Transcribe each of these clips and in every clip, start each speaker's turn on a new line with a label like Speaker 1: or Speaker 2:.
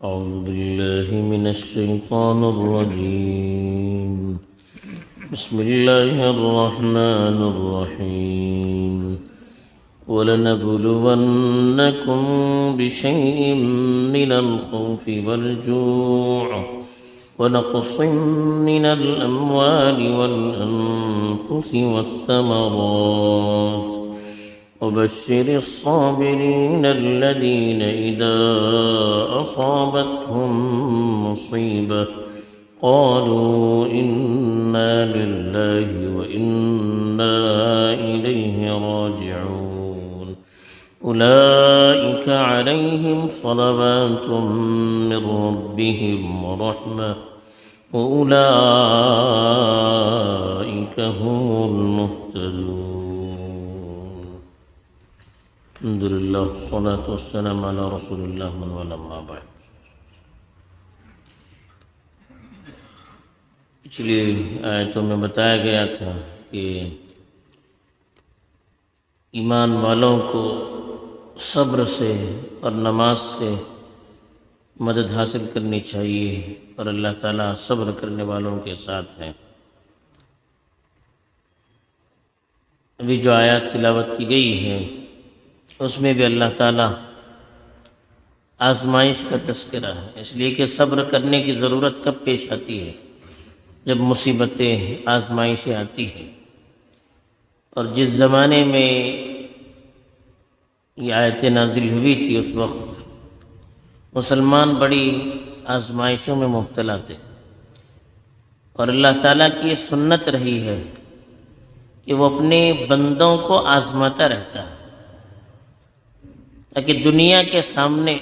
Speaker 1: أعوذ بالله من الشيطان الرجيم. بسم الله الرحمن الرحيم. ولنبلونكم بشيء من الخوف والجوع ونقص من الأموال والأنفس والثمرات وبشر الصابرين الذين إذا أصابتهم مصيبة قالوا إنا لله وإنا إليه راجعون أولئك عليهم صلوات من ربهم ورحمة وأولئك هم المهتدون. الحمد للہ والصلاة والسلام علی رسول اللہ من اما بعد. پچھلی آیتوں میں بتایا گیا تھا کہ ایمان والوں کو صبر سے اور نماز سے مدد حاصل کرنی چاہیے اور اللہ تعالیٰ صبر کرنے والوں کے ساتھ ہیں. ابھی جو آیات تلاوت کی گئی ہے اس میں بھی اللہ تعالیٰ آزمائش کا تذکرہ ہے، اس لیے کہ صبر کرنے کی ضرورت کب پیش آتی ہے؟ جب مصیبتیں آزمائشیں آتی ہیں. اور جس زمانے میں یہ آیتیں نازل ہوئی تھی اس وقت مسلمان بڑی آزمائشوں میں مبتلا تھے، اور اللہ تعالیٰ کی یہ سنت رہی ہے کہ وہ اپنے بندوں کو آزماتا رہتا ہے تاکہ دنیا کے سامنے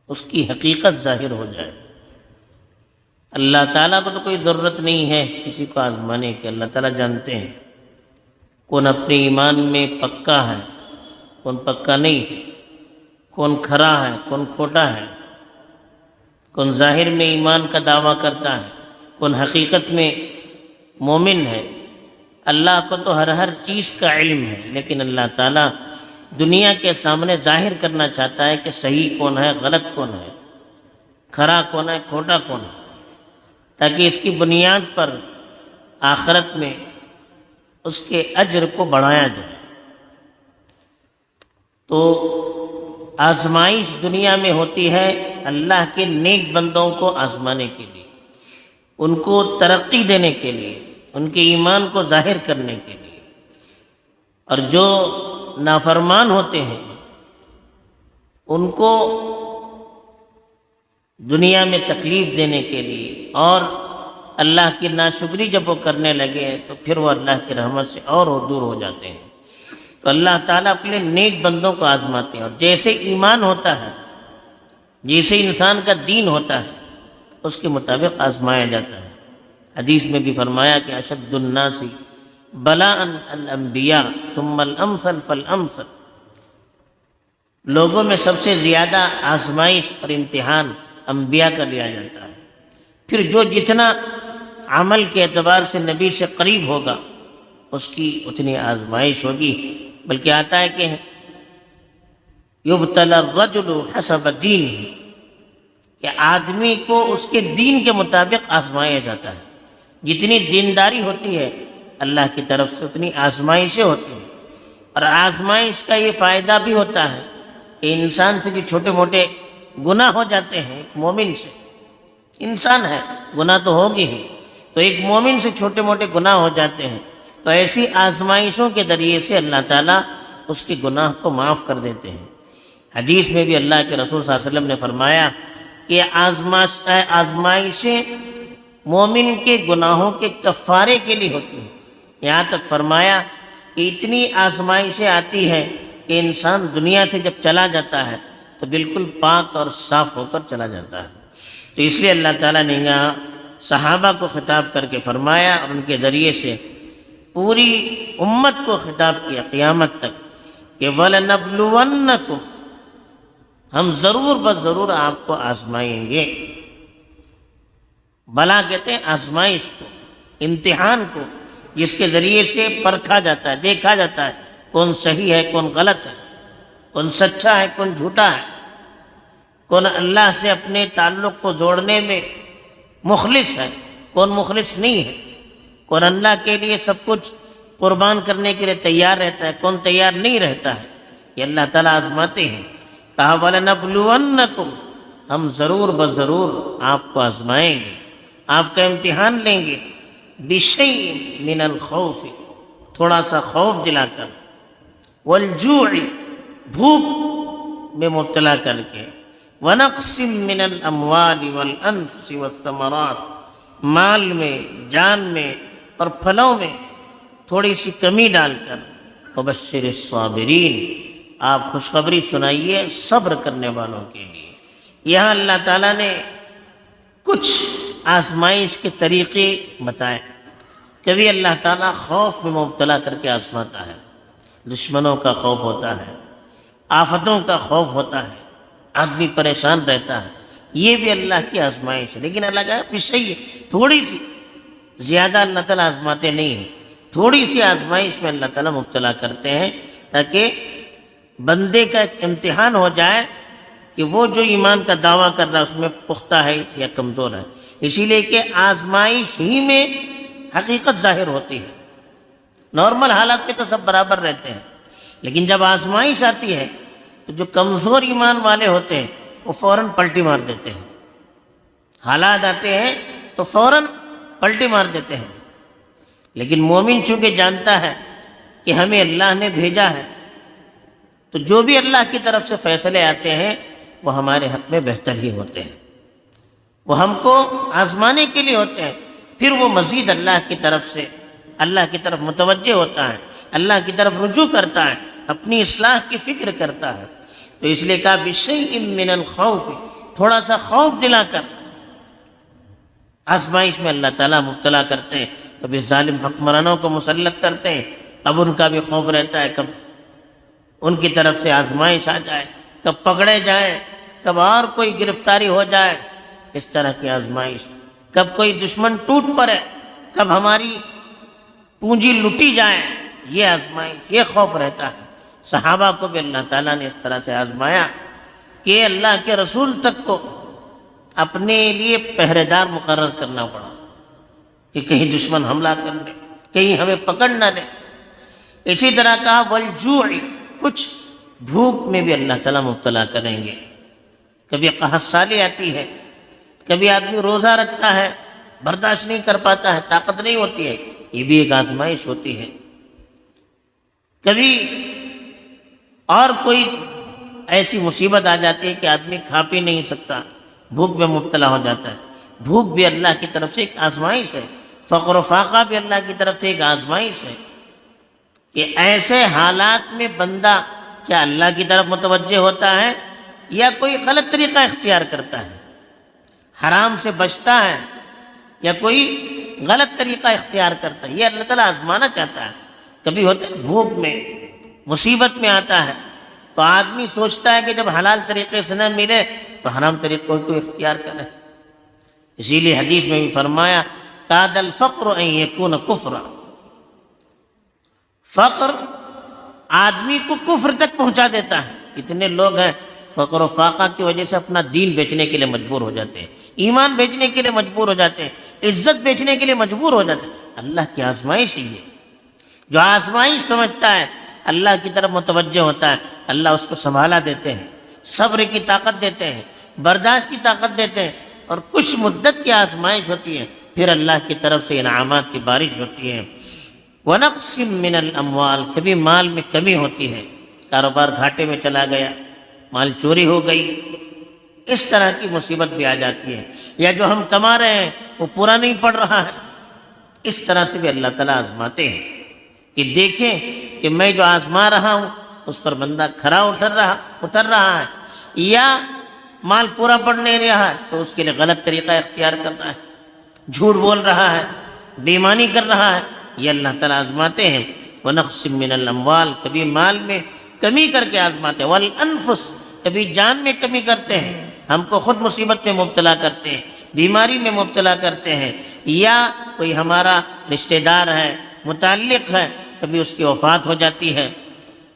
Speaker 1: اس کی حقیقت ظاہر ہو جائے. اللہ تعالیٰ کو تو کوئی ضرورت نہیں ہے کسی کو آزمانے کی. اللہ تعالیٰ جانتے ہیں کون اپنے ایمان میں پکا ہے، کون پکا نہیں ہے، کون کھرا ہے، کون کھوٹا ہے، کون ظاہر میں ایمان کا دعویٰ کرتا ہے، کون حقیقت میں مومن ہے. اللہ کو تو ہر چیز کا علم ہے، لیکن اللہ تعالیٰ دنیا کے سامنے ظاہر کرنا چاہتا ہے کہ صحیح کون ہے، غلط کون ہے، کھرا کون ہے، کھوٹا کون ہے، تاکہ اس کی بنیاد پر آخرت میں اس کے اجر کو بڑھایا جائے. تو آزمائش دنیا میں ہوتی ہے اللہ کے نیک بندوں کو آزمانے کے لیے، ان کو ترقی دینے کے لیے، ان کے ایمان کو ظاہر کرنے کے لیے. اور جو نافرمان ہوتے ہیں ان کو دنیا میں تکلیف دینے کے لیے، اور اللہ کی ناشکری جب وہ کرنے لگے تو پھر وہ اللہ کی رحمت سے اور دور ہو جاتے ہیں. تو اللہ تعالیٰ اپنے نیک بندوں کو آزماتے ہیں، اور جیسے ایمان ہوتا ہے، جیسے انسان کا دین ہوتا ہے، اس کے مطابق آزمایا جاتا ہے. حدیث میں بھی فرمایا کہ اشد الناس بلاء الانبیاء ثم الامثل فالامثل. لوگوں میں سب سے زیادہ آزمائش اور امتحان انبیاء کا لیا جاتا ہے. پھر جو جتنا عمل کے اعتبار سے نبی سے قریب ہوگا اس کی اتنی آزمائش ہوگی. بلکہ آتا ہے کہ یبتلی الرجل حسب دینہ، کہ آدمی کو اس کے دین کے مطابق آزمایا جاتا ہے. جتنی دینداری ہوتی ہے اللہ کی طرف سے اتنی آزمائشیں ہوتی ہیں. اور آزمائش کا یہ فائدہ بھی ہوتا ہے کہ انسان سے جو چھوٹے موٹے گناہ ہو جاتے ہیں، ایک مومن سے، انسان ہے گناہ تو ہوگی ہی، تو ایک مومن سے چھوٹے موٹے گناہ ہو جاتے ہیں، تو ایسی آزمائشوں کے ذریعے سے اللہ تعالیٰ اس کے گناہ کو معاف کر دیتے ہیں. حدیث میں بھی اللہ کے رسول صلی اللہ علیہ وسلم نے فرمایا کہ آزمائشیں مومن کے گناہوں کے کفارے کے لیے ہوتی ہیں. یہاں تک فرمایا کہ اتنی آزمائشیں آتی ہیں کہ انسان دنیا سے جب چلا جاتا ہے تو بالکل پاک اور صاف ہو کر چلا جاتا ہے. تو اس لیے اللہ تعالیٰ نے یہاں صحابہ کو خطاب کر کے فرمایا اور ان کے ذریعے سے پوری امت کو خطاب کیا قیامت تک کہ وَلَنَبْلُوَنَّكُمْ، ہم ضرور بس ضرور آپ کو آزمائیں گے. بلا کہتے ہیں آزمائش کو، امتحان کو، جس کے ذریعے سے پرکھا جاتا ہے، دیکھا جاتا ہے کون صحیح ہے کون غلط ہے، کون سچا ہے کون جھوٹا ہے. کون اللہ سے اپنے تعلق کو جوڑنے میں مخلص ہے، کون مخلص نہیں ہے، کون اللہ کے لیے سب کچھ قربان کرنے کے لیے تیار رہتا ہے، کون تیار نہیں رہتا ہے، یہ اللہ تعالیٰ آزماتے ہیں۔ کہا وَلَنَبْلُوَنَّكُمْ، ہم ضرور بضرور آپ کو آزمائیں گے، آپ کا امتحان لیں گے، بِشَيْءٍ مِّنَ الْخَوْفِ، تھوڑا سا خوف دلا کر، وَالْجُوعِ، بھوک میں مبتلا کر کے، وَنَقْصٍ مِّنَ الْأَمْوَالِ وَالْأَنفُسِ وَالثَّمَرَاتِ، مال میں، جان میں اور پھلوں میں تھوڑی سی کمی ڈال کر، وَبَشِّرِ الصَّابِرِينَ، آپ خوشخبری سنائیے صبر کرنے والوں کے لیے۔ یہاں اللہ تعالیٰ نے کچھ آزمائش کے طریقے بتائے۔ کبھی اللہ تعالیٰ خوف میں مبتلا کر کے آزماتا ہے، دشمنوں کا خوف ہوتا ہے، آفتوں کا خوف ہوتا ہے، آدمی پریشان رہتا ہے، یہ بھی اللہ کی آزمائش ہے۔ لیکن اللہ کا صحیح ہے، تھوڑی سی، زیادہ اللہ تعالیٰ آزماتے نہیں ہیں، تھوڑی سی آزمائش میں اللہ تعالیٰ مبتلا کرتے ہیں تاکہ بندے کا ایک امتحان ہو جائے کہ وہ جو ایمان کا دعویٰ کر رہا ہے اس میں پختہ ہے یا کمزور ہے۔ اسی لیے کہ آزمائش ہی میں حقیقت ظاہر ہوتی ہے۔ نارمل حالات میں تو سب برابر رہتے ہیں، لیکن جب آزمائش آتی ہے تو جو کمزور ایمان والے ہوتے ہیں وہ فوراً پلٹی مار دیتے ہیں۔ حالات آتے ہیں تو فوراً پلٹی مار دیتے ہیں، لیکن مومن چونکہ جانتا ہے کہ ہمیں اللہ نے بھیجا ہے، تو جو بھی اللہ کی طرف سے فیصلے آتے ہیں وہ ہمارے حق میں بہتر ہی ہوتے ہیں، وہ ہم کو آزمانے کے لیے ہوتے ہیں۔ پھر وہ مزید اللہ کی طرف سے، اللہ کی طرف متوجہ ہوتا ہے، اللہ کی طرف رجوع کرتا ہے، اپنی اصلاح کی فکر کرتا ہے۔ تو اس لیے کہا بِشَيْءٍ مِّنَ الْخَوْفِ، تھوڑا سا خوف دلا کر آزمائش میں اللہ تعالیٰ مبتلا کرتے ہیں۔ کبھی ظالم حکمرانوں کو مسلط کرتے ہیں، اب ان کا بھی خوف رہتا ہے، کب ان کی طرف سے آزمائش آ جائے، کب پکڑے جائیں، کب اور کوئی گرفتاری ہو جائے، اس طرح کی آزمائش، کب کوئی دشمن ٹوٹ پڑے، کب ہماری پونجی لٹی جائے، یہ آزمائش، یہ خوف رہتا ہے۔ صحابہ کو بھی اللہ تعالیٰ نے اس طرح سے آزمایا کہ اللہ کے رسول تک کو اپنے لیے پہرے دار مقرر کرنا پڑا کہ کہیں دشمن حملہ کر لے، کہیں ہمیں پکڑ نہ لے۔ اسی طرح کہا والجوع، کچھ بھوک میں بھی اللہ تعالیٰ مبتلا کریں گے۔ کبھی قحط سالی آتی ہے، کبھی آدمی روزہ رکھتا ہے، برداشت نہیں کر پاتا ہے، طاقت نہیں ہوتی ہے، یہ بھی ایک آزمائش ہوتی ہے۔ کبھی اور کوئی ایسی مصیبت آ جاتی ہے کہ آدمی کھا پی نہیں سکتا، بھوک میں مبتلا ہو جاتا ہے، بھوک بھی اللہ کی طرف سے ایک آزمائش ہے۔ فقر و فاقہ بھی اللہ کی طرف سے ایک آزمائش ہے کہ ایسے حالات میں بندہ کیا اللہ کی طرف متوجہ ہوتا ہے یا کوئی غلط طریقہ اختیار کرتا ہے، حرام سے بچتا ہے یا کوئی غلط طریقہ اختیار کرتا ہے، یہ اللہ تعالیٰ آزمانا چاہتا ہے۔ کبھی ہوتا ہے بھوک میں، مصیبت میں آتا ہے تو آدمی سوچتا ہے کہ جب حلال طریقے سے نہ ملے تو حرام طریقوں کو اختیار کرے۔ اسی لیے حدیث میں بھی فرمایا کاد الفقر ان یکون کفرا، فقر آدمی کو کفر تک پہنچا دیتا ہے۔ کتنے لوگ ہیں فقر و فاقہ کی وجہ سے اپنا دین بیچنے کے لیے مجبور ہو جاتے ہیں، ایمان بیچنے کے لیے مجبور ہو جاتے ہیں، عزت بیچنے کے لیے مجبور ہو جاتے ہیں۔ اللہ کی آزمائش ہے یہ، جو آزمائش سمجھتا ہے، اللہ کی طرف متوجہ ہوتا ہے، اللہ اس کو سنبھالا دیتے ہیں، صبر کی طاقت دیتے ہیں، برداشت کی طاقت دیتے ہیں، اور کچھ مدت کی آزمائش ہوتی ہے، پھر اللہ کی طرف سے انعامات کی بارش ہوتی ہے۔ وَنَقْصٍ مِّنَ الْأَمْوَالِ، کبھی مال میں کمی ہوتی ہے، کاروبار گھاٹے میں چلا گیا، مال چوری ہو گئی، اس طرح کی مصیبت بھی آ جاتی ہے، یا جو ہم کما رہے ہیں وہ پورا نہیں پڑ رہا ہے، اس طرح سے بھی اللہ تعالیٰ آزماتے ہیں کہ دیکھیں کہ میں جو آزما رہا ہوں اس پر بندہ کھرا اتر رہا ہے، یا مال پورا پڑ نہیں رہا ہے تو اس کے لیے غلط طریقہ اختیار کرنا ہے، جھوٹ بول رہا ہے، بےایمانی کر رہا ہے، یہ اللہ تعالیٰ آزماتے ہیں۔ وَنَقْصٍ مِّنَ الْأَمْوَالِ، کبھی مال میں کمی کر کے آزماتے ہیں، وَالْأَنفُسِ، کبھی جان میں کمی کرتے ہیں، ہم کو خود مصیبت میں مبتلا کرتے ہیں، بیماری میں مبتلا کرتے ہیں، یا کوئی ہمارا رشتہ دار ہے، متعلق ہے، کبھی اس کی وفات ہو جاتی ہے،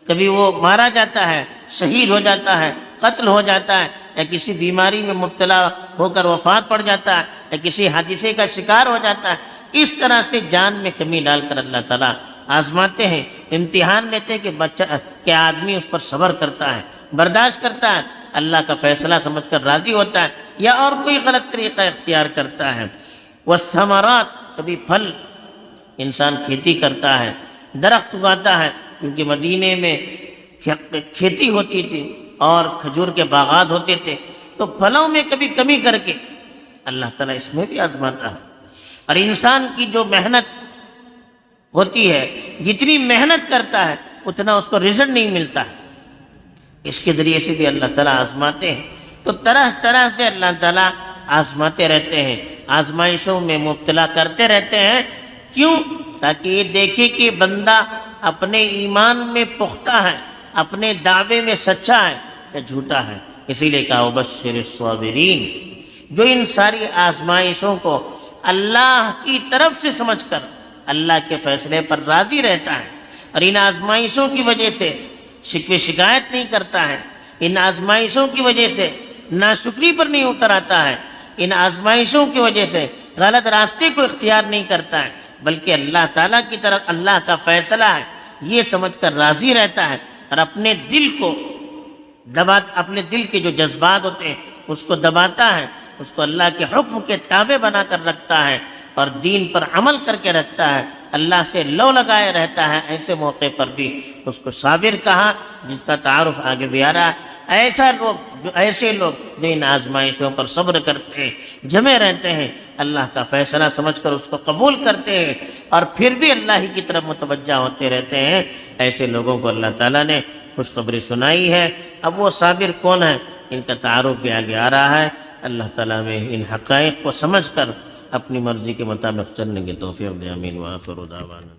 Speaker 1: کبھی وہ مارا جاتا ہے، شہید ہو جاتا ہے، قتل ہو جاتا ہے، یا کسی بیماری میں مبتلا ہو کر وفات پڑ جاتا ہے یا کسی حادثے کا شکار ہو جاتا ہے، اس طرح سے جان میں کمی ڈال کر اللہ تعالیٰ آزماتے ہیں، امتحان لیتے ہیں کہ آدمی اس پر صبر کرتا ہے، برداشت کرتا ہے، اللہ کا فیصلہ سمجھ کر راضی ہوتا ہے یا اور کوئی غلط طریقہ اختیار کرتا ہے۔ والثمرات، کبھی پھل، انسان کھیتی کرتا ہے، درخت اگاتا ہے، کیونکہ مدینے میں کھیتی ہوتی تھی اور کھجور کے باغات ہوتے تھے، تو پھلوں میں کبھی کمی کر کے اللہ تعالیٰ اس میں بھی آزماتا ہے۔ اور انسان کی جو محنت ہوتی ہے، جتنی محنت کرتا ہے اتنا اس کو رزلٹ نہیں ملتا ہے، اس کے ذریعے سے بھی اللہ تعالیٰ آزماتے ہیں۔ تو طرح طرح سے اللہ تعالیٰ آزماتے رہتے ہیں، آزمائشوں میں مبتلا کرتے رہتے ہیں۔ کیوں؟ تاکہ یہ دیکھے کہ بندہ اپنے ایمان میں پختہ ہے، اپنے دعوے میں سچا ہے یا جھوٹا ہے۔ اسی لیے کہا وبشر الصابرین، جو ان ساری آزمائشوں کو اللہ کی طرف سے سمجھ کر اللہ کے فیصلے پر راضی رہتا ہے اور ان آزمائشوں کی وجہ سے شکوے شکایت نہیں کرتا ہے، ان آزمائشوں کی وجہ سے ناشکری پر نہیں اتر آتا ہے، ان آزمائشوں کی وجہ سے غلط راستے کو اختیار نہیں کرتا ہے، بلکہ اللہ تعالیٰ کی طرف اللہ کا فیصلہ ہے یہ سمجھ کر راضی رہتا ہے اور اپنے دل کے جو جذبات ہوتے ہیں اس کو دباتا ہے، اس کو اللہ کے حکم کے تابع بنا کر رکھتا ہے اور دین پر عمل کر کے رکھتا ہے، اللہ سے لو لگائے رہتا ہے۔ ایسے موقع پر بھی اس کو صابر کہا، جس کا تعارف آگے بھی آ رہا ہے۔ ایسے لوگ جو ان آزمائشوں پر صبر کرتے ہیں، جمے رہتے ہیں، اللہ کا فیصلہ سمجھ کر اس کو قبول کرتے ہیں اور پھر بھی اللہ ہی کی طرف متوجہ ہوتے رہتے ہیں، ایسے لوگوں کو اللہ تعالیٰ نے خوشخبری سنائی ہے۔ اب وہ صابر کون ہیں، ان کا تعارف بھی آگے آ رہا ہے۔ اللہ تعالیٰ میں ان حقائق کو سمجھ کر اپنی مرضی کے مطابق چلنے کی توفیق دے، آمین۔ وآخر دعوانا